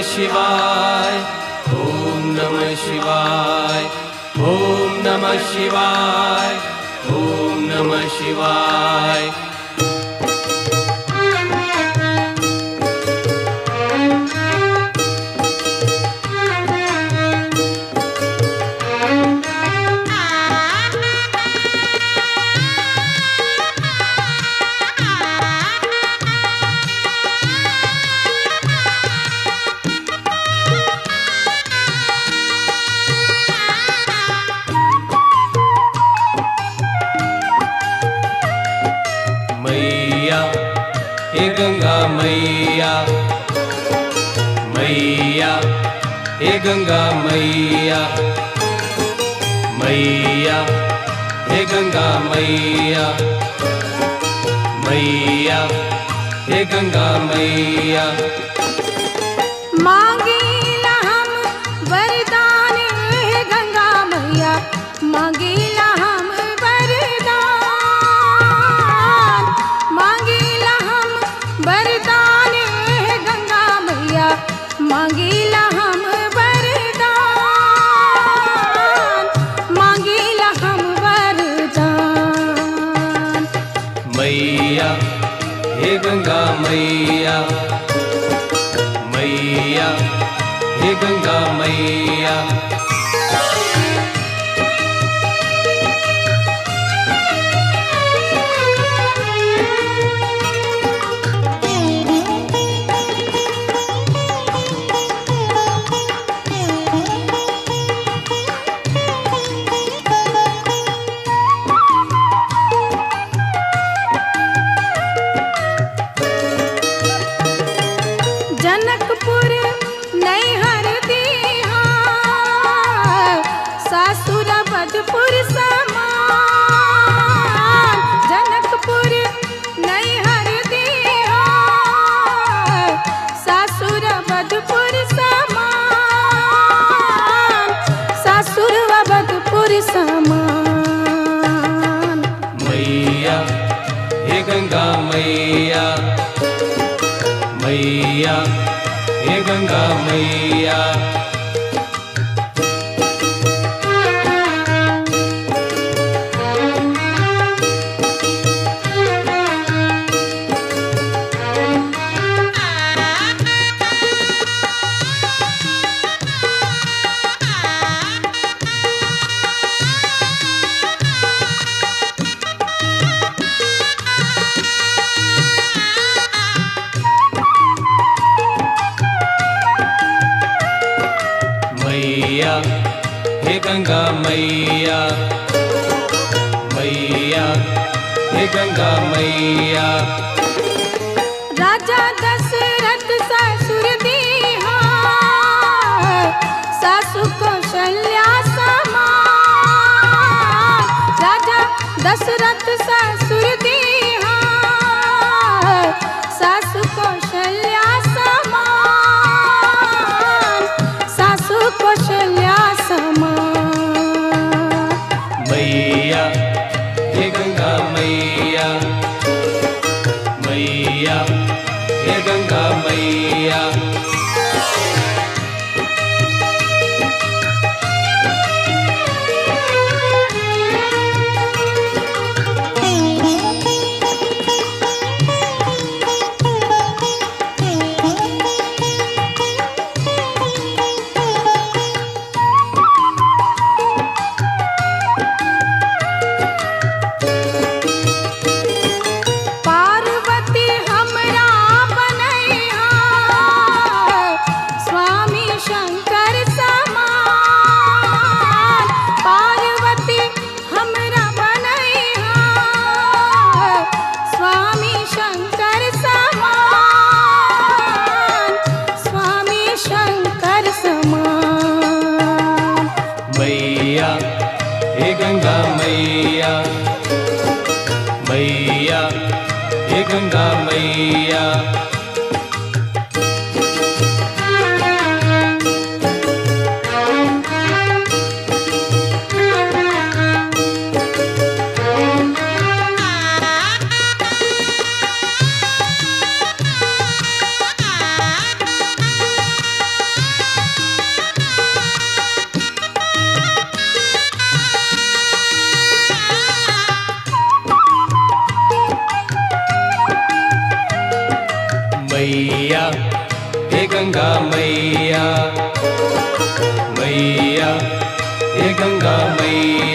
शिवाय, ओम नमः शिवाय, ओम नमः शिवाय, ओम नमः शिवाय। मैया हे गंगा मैया, मैया हे गंगा मैया, मैया हे गंगा मैया, मैया हे गंगा मैया। मांगेला हम वरदान हे गंगा मैया, मांगेला हम वरदान, मांगेला हम वरदान हे गंगा मैया, मांगेला हम वरदान, मांगेला हम वरदान। मैया हे गंगा मैया, मैया हे गंगा मैया। जनकपुर नैहर दीहा, सासुर बधपुर समान, जनकपुर नैहर दीहा, सासुर बधपुर समान, सासुर बधपुर समान। मैया हे गंगा मैया, मैया हे गंगा मैया। मैया हे गंगा मैया, मैया हे गंगा मैया। राजा दशरथ ससुर दीहा, सासु कौशल्या समान, राजा दशरथ ससुर दीहा, सासु कौशल्या समान, सासु कौशल्या समान। मैया हे गंगा मैया, मैया हे गंगा मैया। पार्वती हमरा बनैहा, स्वामी शंकर समान, पार्वती हमरा बनैहा, स्वामी शंकर समान, स्वामी शंकर समान। मैया हे गंगा मैया, मैया हे गंगा मैया। मैया हे गंगा मैया मैया हे गंगा मैया